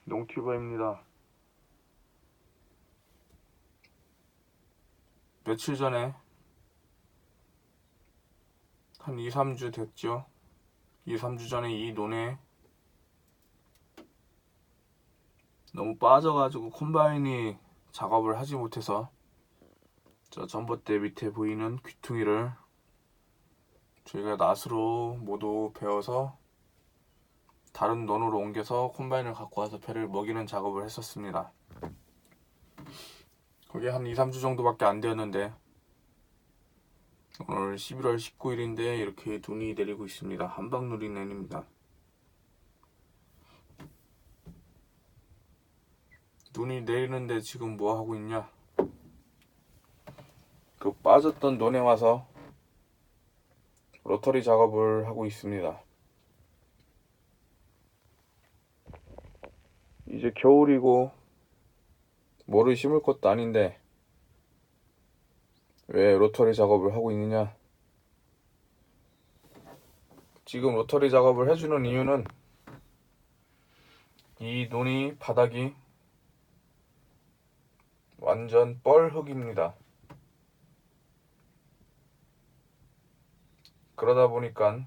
농튜버입니다. 며칠 전에 한 2, 3주 됐죠. 2, 3주 전에 이 논에 너무 빠져가지고 콤바인이 작업을 하지 못해서 저 전봇대 밑에 보이는 귀퉁이를 저희가 낫으로 모두 베어서 다른 논으로 옮겨서 콤바인을 갖고 와서 배를 먹이는 작업을 했었습니다. 그게 한 2, 3주 정도밖에 안 되었는데 오늘 11월 19일인데 이렇게 눈이 내리고 있습니다. 한방눈이 내립니다. 눈이 내리는데 지금 뭐 하고 있냐? 그 빠졌던 논에 와서 로터리 작업을 하고 있습니다. 이제 겨울이고 뭐를 심을 것도 아닌데 왜 로터리 작업을 하고 있느냐? 지금 로터리 작업을 해주는 이유는 이 논이 바닥이 완전 뻘흙입니다. 그러다 보니까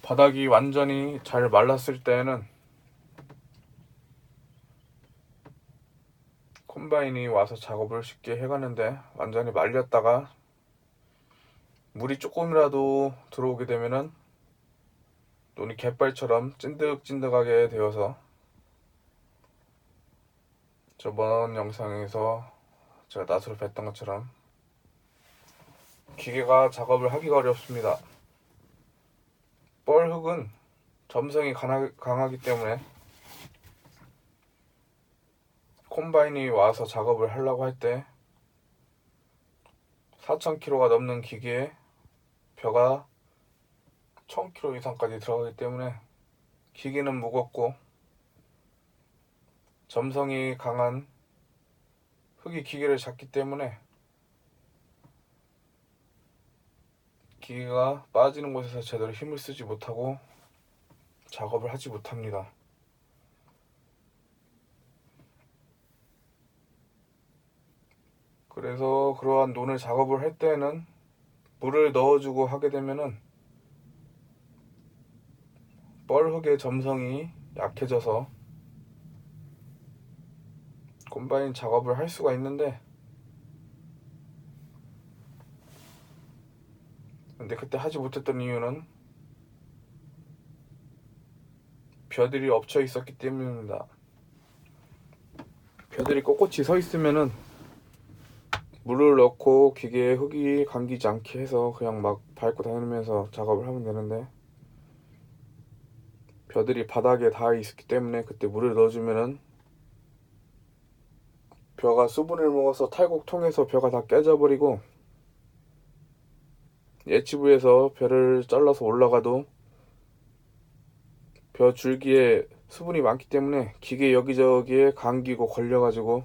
바닥이 완전히 잘 말랐을 때에는 콤바인이 와서 작업을 쉽게 해가는데 완전히 말렸다가 물이 조금이라도 들어오게 되면은 논이 갯발처럼 찐득찐득하게 되어서 저번 영상에서 제가 낫으로 뱄던 것처럼 기계가 작업을 하기가 어렵습니다. 뻘흙은 점성이 강하기 때문에 콤바인이 와서 작업을 하려고 할 때 4,000kg가 넘는 기계에 벼가 1,000kg 이상까지 들어가기 때문에 기계는 무겁고 점성이 강한 흙이 기계를 잡기 때문에 기계가 빠지는 곳에서 제대로 힘을 쓰지 못하고 작업을 하지 못합니다. 그래서 그러한 논을 작업을 할 때는 물을 넣어주고 하게 되면은 뻘흙의 점성이 약해져서 콤바인 작업을 할 수가 있는데 근데 그때 하지 못했던 이유는 벼들이 엎쳐 있었기 때문입니다. 벼들이 꼿꼿이 서 있으면은 물을 넣고 기계에 흙이 감기지 않게 해서 그냥 막 밟고 다니면서 작업을 하면 되는데 벼들이 바닥에 닿아 있었기 때문에 그때 물을 넣어주면은 벼가 수분을 먹어서 탈곡 통해서 벼가 다 깨져버리고 예치부에서 벼를 잘라서 올라가도 벼 줄기에 수분이 많기 때문에 기계 여기저기에 감기고 걸려가지고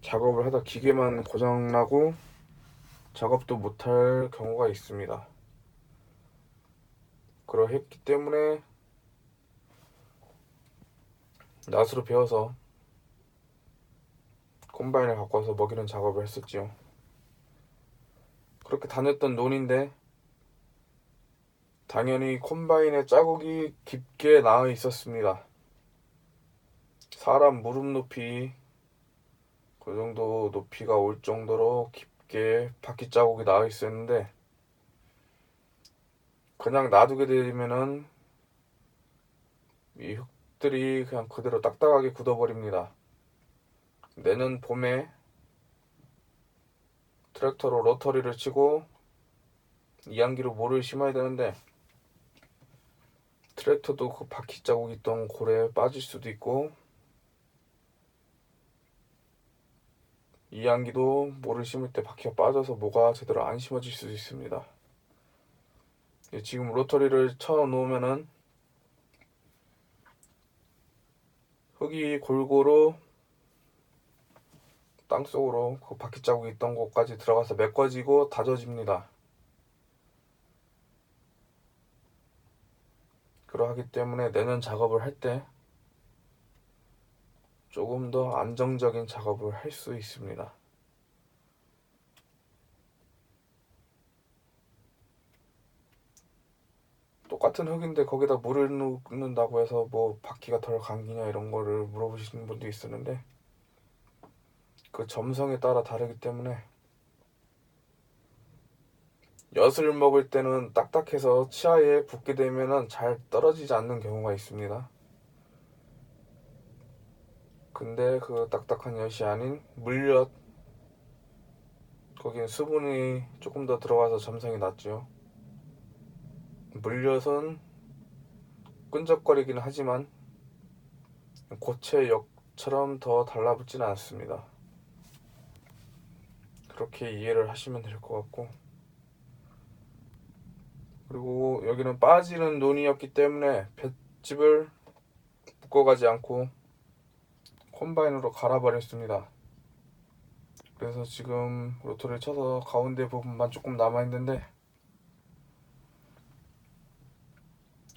작업을 하다 기계만 고장나고 작업도 못할 경우가 있습니다. 그러했기 때문에 낫으로 베어서 콤바인을 갖고 와서 먹이는 작업을 했었지요. 그렇게 다녔던 논인데 당연히 콤바인의 자국이 깊게 나와 있었습니다. 사람 무릎 높이 그 정도 높이가 올 정도로 깊게 바퀴 자국이 나와 있었는데 그냥 놔두게 되면은 이 흙들이 그냥 그대로 딱딱하게 굳어버립니다. 내년 봄에 트랙터로 로터리를 치고 이안기로 모를 심어야 되는데 트랙터도 그 바퀴 자국 있던 골에 빠질 수도 있고 이안기도 모를 심을 때 바퀴가 빠져서 모가 제대로 안 심어질 수도 있습니다. 지금 로터리를 쳐 놓으면은 흙이 골고루 땅속으로 그 바퀴 자국이 있던 곳까지 들어가서 메꿔지고 다져집니다. 그러하기 때문에 내년 작업을 할 때 조금 더 안정적인 작업을 할 수 있습니다. 똑같은 흙인데 거기다 물을 넣는다고 해서 뭐 바퀴가 덜 감기냐 이런 거를 물어보시는 분도 있었는데, 그 점성에 따라 다르기 때문에 엿을 먹을 때는 딱딱해서 치아에 붙게 되면은 잘 떨어지지 않는 경우가 있습니다. 근데 그 딱딱한 엿이 아닌 물엿, 거기는 수분이 조금 더 들어가서 점성이 낮죠. 물엿은 끈적거리긴 하지만 고체 엿처럼 더 달라붙지는 않습니다. 그렇게 이해를 하시면 될 것 같고, 그리고 여기는 빠지는 논이었기 때문에 볏짚을 묶어가지 않고 콤바인으로 갈아버렸습니다. 그래서 지금 로터를 쳐서 가운데 부분만 조금 남아있는데,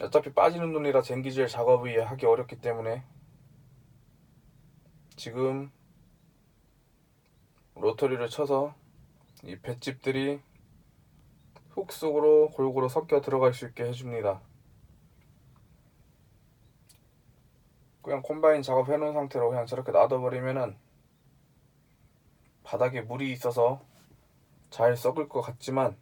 어차피 빠지는 논이라 쟁기질 작업이 하기 어렵기 때문에 지금 로터리를 쳐서 이 볏짚들이 흙 속으로 골고루 섞여 들어갈 수 있게 해줍니다. 그냥 콤바인 작업 해놓은 상태로 그냥 저렇게 놔둬버리면은 바닥에 물이 있어서 잘 썩을 것 같지만,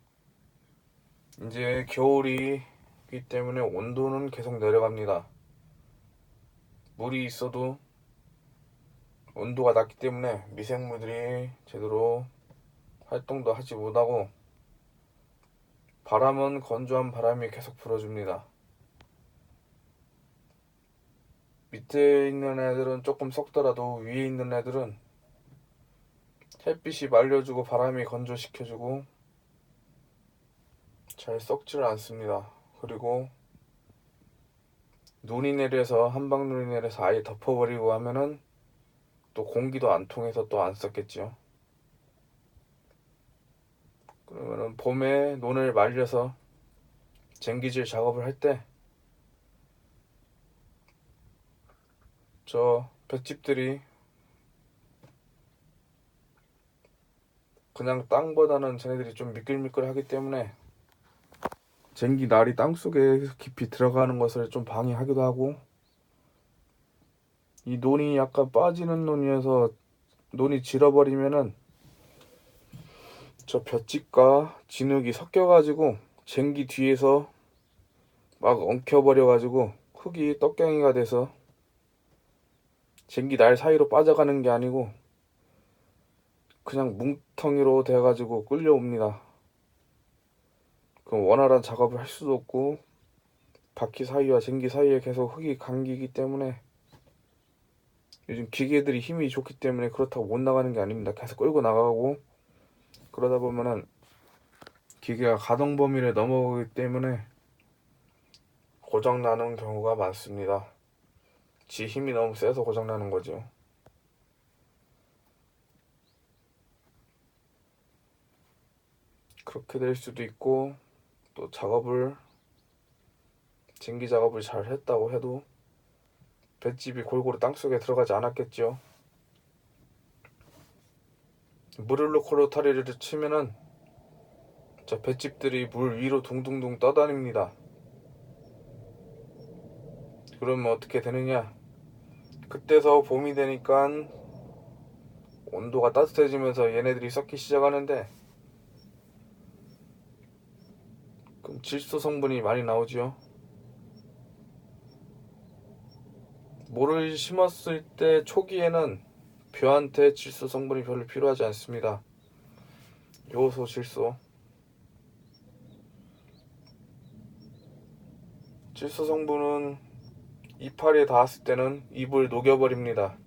이제 겨울이기 때문에 온도는 계속 내려갑니다. 물이 있어도 온도가 낮기 때문에 미생물들이 제대로 활동도 하지 못하고, 바람은 건조한 바람이 계속 불어줍니다. 밑에 있는 애들은 조금 썩더라도 위에 있는 애들은 햇빛이 말려주고 바람이 건조시켜주고 잘 썩지를 않습니다. 그리고 눈이 내려서 한방눈이 내려서 아예 덮어버리고 하면은 또 공기도 안 통해서 또 안 썩겠지요. 그러면은 봄에 논을 말려서 쟁기질 작업을 할 때 저 볏짚들이 그냥 땅보다는 쟤네들이 좀 미끌미끌하기 때문에 쟁기 날이 땅속에 깊이 들어가는 것을 좀 방해하기도 하고, 이 논이 약간 빠지는 논이어서 논이 질어버리면은 저 볏짚과 진흙이 섞여가지고 쟁기 뒤에서 막 엉켜버려가지고 흙이 떡갱이가 돼서 쟁기 날 사이로 빠져가는 게 아니고 그냥 뭉텅이로 돼가지고 끌려옵니다. 그럼 원활한 작업을 할 수도 없고 바퀴 사이와 쟁기 사이에 계속 흙이 감기기 때문에, 요즘 기계들이 힘이 좋기 때문에 그렇다고 못 나가는 게 아닙니다. 계속 끌고 나가고, 그러다 보면은 기계가 가동 범위를 넘어가기 때문에 고장 나는 경우가 많습니다. 지 힘이 너무 세서 고장 나는 거죠. 그렇게 될 수도 있고, 또 쟁기 작업을 잘 했다고 해도 볏짚이 골고루 땅속에 들어가지 않았겠죠. 물을 넣고 로타리를 치면은 저 볏짚들이 물 위로 둥둥둥 떠다닙니다. 그러면 어떻게 되느냐, 그때서 봄이 되니까 온도가 따뜻해지면서 얘네들이 썩기 시작하는데, 그럼 질소 성분이 많이 나오죠. 모를 심었을 때 초기에는 벼한테 질소 성분이 별로 필요하지 않습니다. 요소, 질소. 질소 성분은 이파리에 닿았을 때는 잎을 녹여버립니다.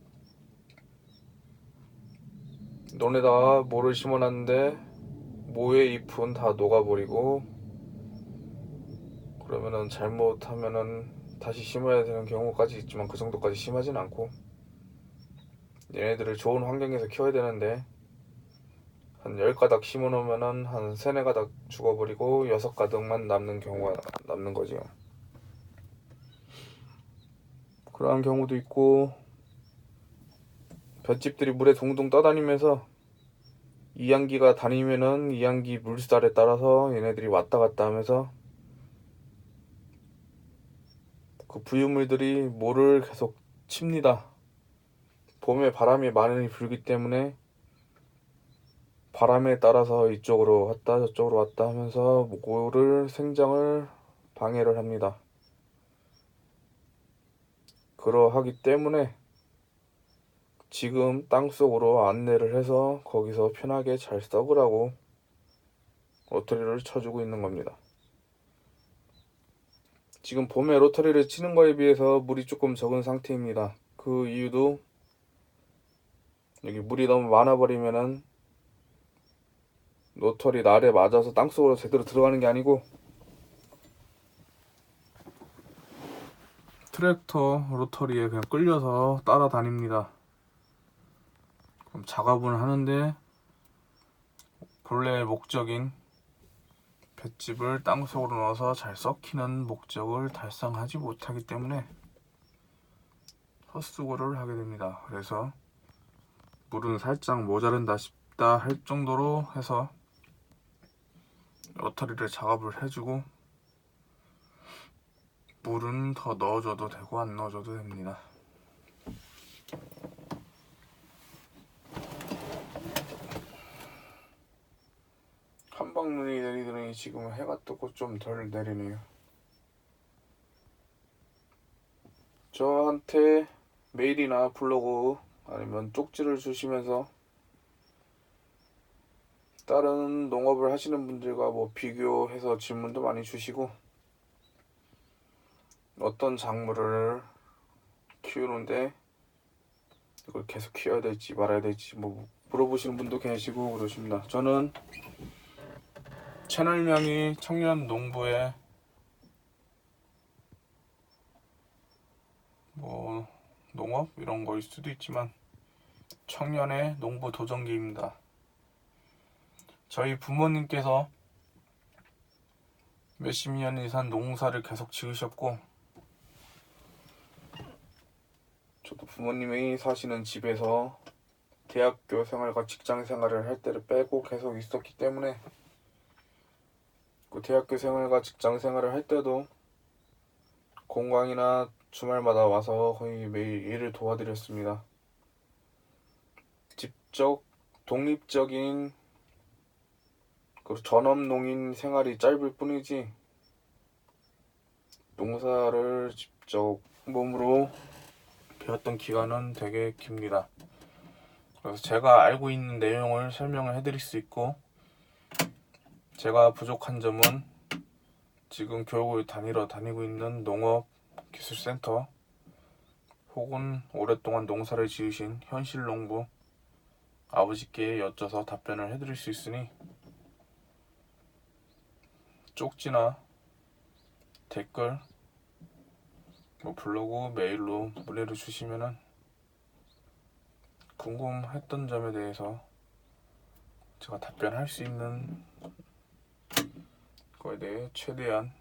논에다가 모를 심어놨는데 모의 잎은 다 녹아버리고, 그러면은 잘못하면은 다시 심어야 되는 경우까지 있지만 그 정도까지 심하진 않고, 얘네들을 좋은 환경에서 키워야 되는데 한 10가닥 심어놓으면은 한 3, 4가닥 죽어버리고 6가닥만 남는 경우가 남는 거지요. 그러한 경우도 있고, 볏짚들이 물에 둥둥 떠다니면서 이항기가 다니면은 이항기 물살에 따라서 얘네들이 왔다 갔다 하면서 그 부유물들이 모를 계속 칩니다. 봄에 바람이 많이 불기 때문에 바람에 따라서 이쪽으로 왔다 저쪽으로 왔다 하면서 모를 생장을 방해를 합니다. 그러하기 때문에 지금 땅속으로 안내를 해서 거기서 편하게 잘 썩으라고 로터리를 쳐주고 있는 겁니다. 지금 봄에 로터리를 치는 거에 비해서 물이 조금 적은 상태입니다. 그 이유도 여기 물이 너무 많아 버리면은 로터리 날에 맞아서 땅속으로 제대로 들어가는 게 아니고 트랙터 로터리에 그냥 끌려서 따라다닙니다. 그럼 작업은 하는데 본래의 목적인 볏짚을 땅속으로 넣어서 잘 썩히는 목적을 달성하지 못하기 때문에 헛수고를 하게 됩니다. 그래서 물은 살짝 모자른다 싶다 할 정도로 해서 로터리를 작업을 해주고 물은 더 넣어줘도 되고 안 넣어줘도 됩니다. 한방눈이 내리더니 지금 해가 뜨고 좀 덜 내리네요. 저한테 메일이나 블로그 아니면 쪽지를 주시면서 다른 농업을 하시는 분들과 뭐 비교해서 질문도 많이 주시고 어떤 작물을 키우는데 이걸 계속 키워야 될지 말아야 될지 뭐 물어보시는 분도 계시고 그러십니다. 저는 채널명이 청년 농부의 뭐 농업 이런 거일 수도 있지만 청년의 농부 도전기입니다. 저희 부모님께서 몇십 년 이상 농사를 계속 지으셨고 저도 부모님이 사시는 집에서 대학교 생활과 직장 생활을 할 때를 빼고 계속 있었기 때문에 그 대학교 생활과 직장 생활을 할 때도 공강이나 주말마다 와서 거의 매일 일을 도와드렸습니다. 직접 독립적인 그 전업농인 생활이 짧을 뿐이지 농사를 직접 몸으로 배웠던 기간은 되게 깁니다. 그래서 제가 알고 있는 내용을 설명을 해드릴 수 있고 제가 부족한 점은 지금 교육을 다니고 있는 농업기술센터 혹은 오랫동안 농사를 지으신 현실 농부 아버지께 여쭤서 답변을 해드릴 수 있으니 쪽지나 댓글 뭐 블로그 메일로 문의를 주시면은 궁금했던 점에 대해서 제가 답변할 수 있는 거에 대해 최대한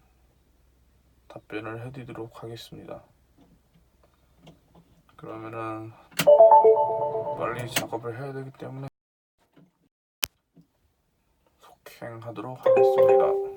답변을 해드리도록 하겠습니다. 그러면은 빨리 작업을 해야 되기 때문에 속행하도록 하겠습니다.